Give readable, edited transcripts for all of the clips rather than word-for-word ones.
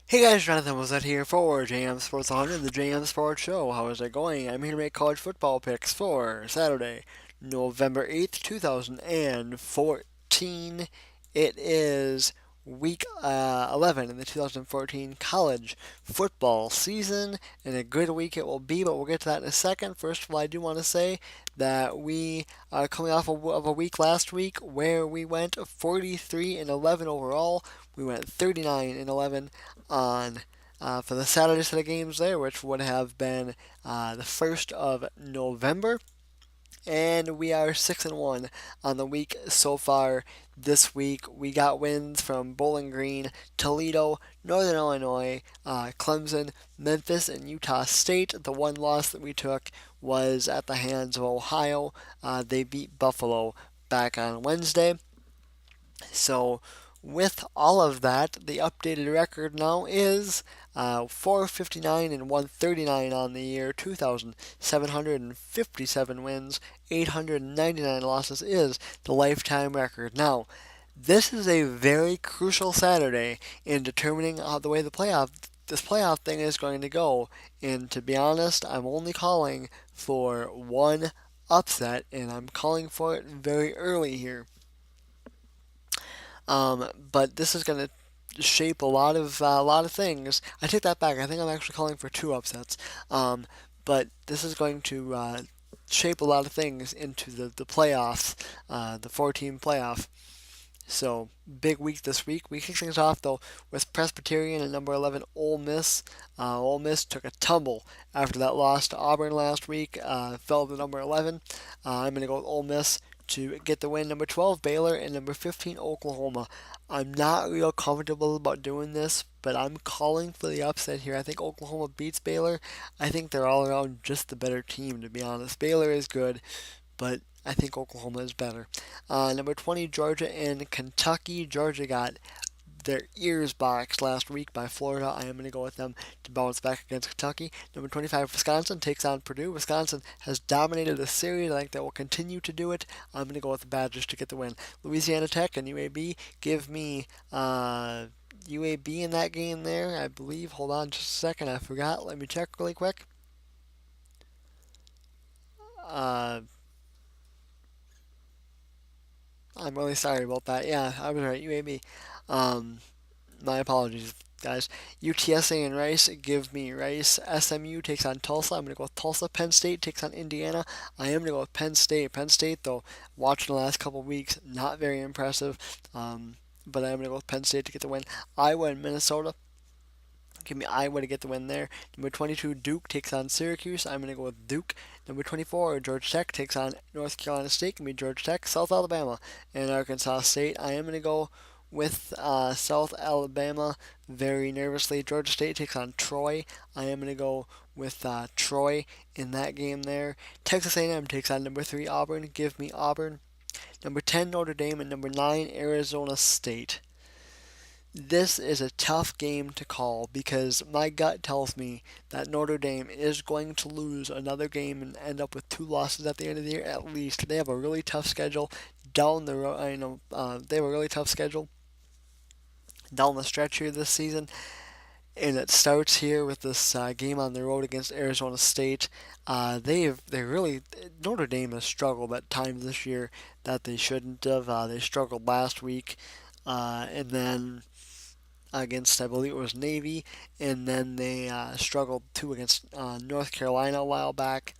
Hey guys, Jonathan was here for JM Sports 100, the JM Sports Show. How is it going? I'm here to make college football picks for Saturday, November 8th, 2014. It is week 11 in the 2014 college football season, and a good week it will be, but we'll get to that in a second. First of all, I do want to say that we are coming off of a week last week where we went 43 and 11 overall. We went 39 and 11 on for the Saturday set of games there, which would have been the 1st of November. And we are 6-1 on the week so far this week. We got wins from Bowling Green, Toledo, Northern Illinois, Clemson, Memphis, and Utah State. The one loss that we took was at the hands of Ohio. They beat Buffalo back on Wednesday. So, with all of that, the updated record now is 459 and 139 on the year, 2,757 wins, 899 losses is the lifetime record. Now, this is a very crucial Saturday in determining the way this playoff thing is going to go. And to be honest, I'm only calling for one upset, and I'm calling for it very early here. But this is going to shape a lot of things. I take that back. I think I'm actually calling for two upsets. Um, but this is going to shape a lot of things into the playoffs, the four-team playoff. So big week this week. We kick things off though with Presbyterian and number 11 Ole Miss. Ole Miss took a tumble after that loss to Auburn last week. Fell to number 11. I'm going to go with Ole Miss to get the win. Number 12 Baylor and number 15 Oklahoma. I'm not real comfortable about doing this, but I'm calling for the upset here. I think Oklahoma beats Baylor. I think they're all around just the better team, to be honest. Baylor is good, but I think Oklahoma is better. Number 20, Georgia and Kentucky. Georgia got their ears boxed last week by Florida. I am going to go with them to bounce back against Kentucky. Number 25, Wisconsin takes on Purdue. Wisconsin has dominated the series. I think they will continue to do it. I'm going to go with the Badgers to get the win. Louisiana Tech and UAB. Give me UAB in that game there, I believe. Hold on just a second. I forgot. Let me check really quick. Uh, I'm really sorry about that. Yeah, I was right. UAB. Um, my apologies, guys. UTSA and Rice give me Rice. SMU takes on Tulsa. I'm going to go with Tulsa. Penn State takes on Indiana. I am going to go with Penn State. Penn State, though, watching the last couple of weeks, not very impressive. But I'm going to go with Penn State to get the win. Iowa and Minnesota. Give me Iowa to get the win there. Number 22, Duke takes on Syracuse. I'm going to go with Duke. Number 24, Georgia Tech takes on North Carolina State. Give me Georgia Tech. South Alabama and Arkansas State. I am going to go with South Alabama very nervously. Georgia State takes on Troy. I am going to go with Troy in that game there. Texas A&M takes on number 3 Auburn. Give me Auburn. Number 10 Notre Dame and number 9 Arizona State. This is a tough game to call because my gut tells me that Notre Dame is going to lose another game and end up with two losses at the end of the year at least. They have a really tough schedule down the road. They have a really tough schedule down the stretch here this season, and it starts here with this game on the road against Arizona State. They really Notre Dame has struggled at times this year that they shouldn't have. They struggled last week, and then against, I believe it was Navy, and then they struggled too against North Carolina a while back.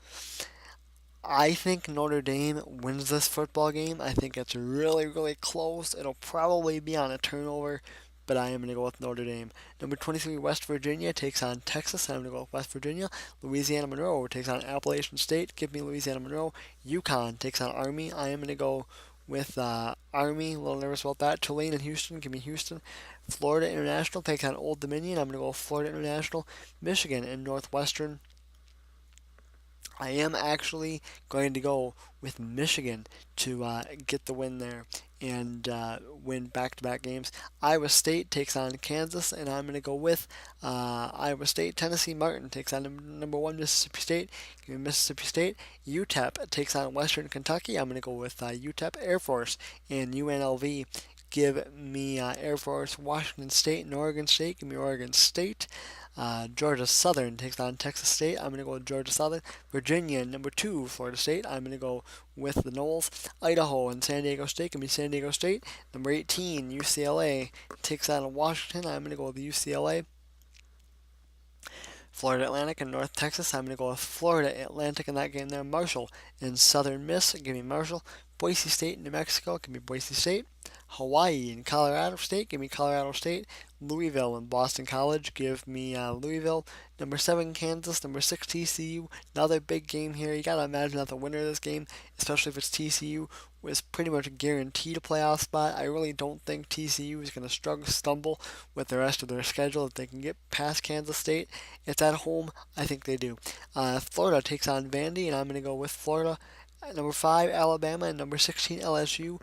I think Notre Dame wins this football game. I think it's really, really close. It'll probably be on a turnover, but I am going to go with Notre Dame. Number 23, West Virginia takes on Texas. I'm going to go with West Virginia. Louisiana Monroe takes on Appalachian State. Give me Louisiana Monroe. UConn takes on Army. I am going to go with Army. A little nervous about that. Tulane and Houston. Give me Houston. Florida International takes on Old Dominion. I'm going to go with Florida International. Michigan and Northwestern. I am actually going to go with Michigan to get the win there and win back-to-back games. Iowa State takes on Kansas, and I'm going to go with Iowa State. Tennessee Martin takes on number one Mississippi State. Give me Mississippi State. UTEP takes on Western Kentucky. I'm going to go with UTEP. Air Force and UNLV. give me Air Force, Washington State, and Oregon State. Give me Oregon State. Georgia Southern takes on Texas State. I'm going to go with Georgia Southern. Virginia, number 2, Florida State. I'm going to go with the Noles. Idaho and San Diego State. Give me San Diego State. Number 18, UCLA takes on Washington. I'm going to go with UCLA. Florida Atlantic and North Texas. I'm going to go with Florida Atlantic in that game there. Marshall and Southern Miss. Give me Marshall. Boise State, New Mexico. Give me Boise State. Hawaii and Colorado State. Give me Colorado State. Louisville and Boston College. Give me Louisville. Number 7, Kansas. Number 6, TCU. Another big game here. You got to imagine that the winner of this game, especially if it's TCU, was pretty much guaranteed a playoff spot. I really don't think TCU is going to stumble with the rest of their schedule if they can get past Kansas State. It's at home. I think they do. Florida takes on Vandy, and I'm going to go with Florida. Number 5, Alabama, and number 16, LSU.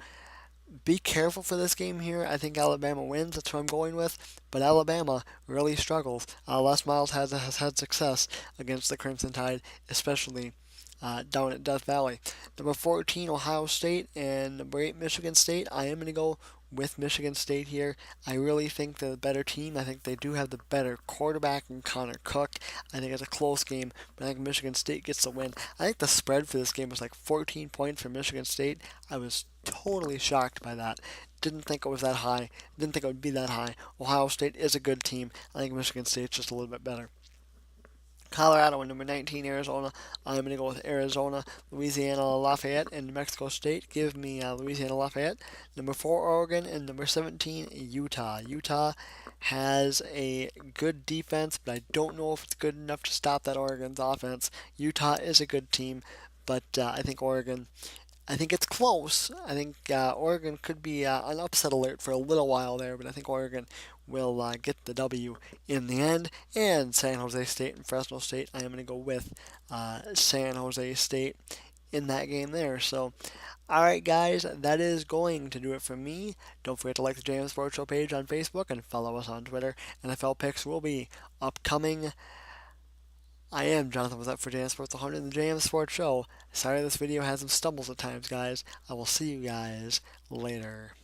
Be careful for this game here. I think Alabama wins. That's what I'm going with. But Alabama really struggles. Les Miles has had success against the Crimson Tide, especially down at Death Valley. Number 14, Ohio State, and number 8, Michigan State. I am going to go with Michigan State here. I really think they're the better team. I think they do have the better quarterback in Connor Cook. I think it's a close game, but I think Michigan State gets the win. I think the spread for this game was like 14 points for Michigan State. I was totally shocked by that. Didn't think it was that high. Didn't think it would be that high. Ohio State is a good team. I think Michigan State's just a little bit better. Colorado and number 19, Arizona. I'm going to go with Arizona, Louisiana Lafayette, and New Mexico State. Give me Louisiana Lafayette. Number 4, Oregon, and number 17, Utah. Utah has a good defense, but I don't know if it's good enough to stop that Oregon's offense. Utah is a good team, but I think it's close. I think Oregon could be an upset alert for a little while there, but I think Oregon will get the W in the end. And San Jose State and Fresno State, I am going to go with San Jose State in that game there. So, alright, guys, that is going to do it for me. Don't forget to like the JM Sports Show page on Facebook and follow us on Twitter. NFL picks will be upcoming. I am Jonathan was up for JM Sports 100 and the JM Sports Show. Sorry this video has some stumbles at times, guys. I will see you guys later.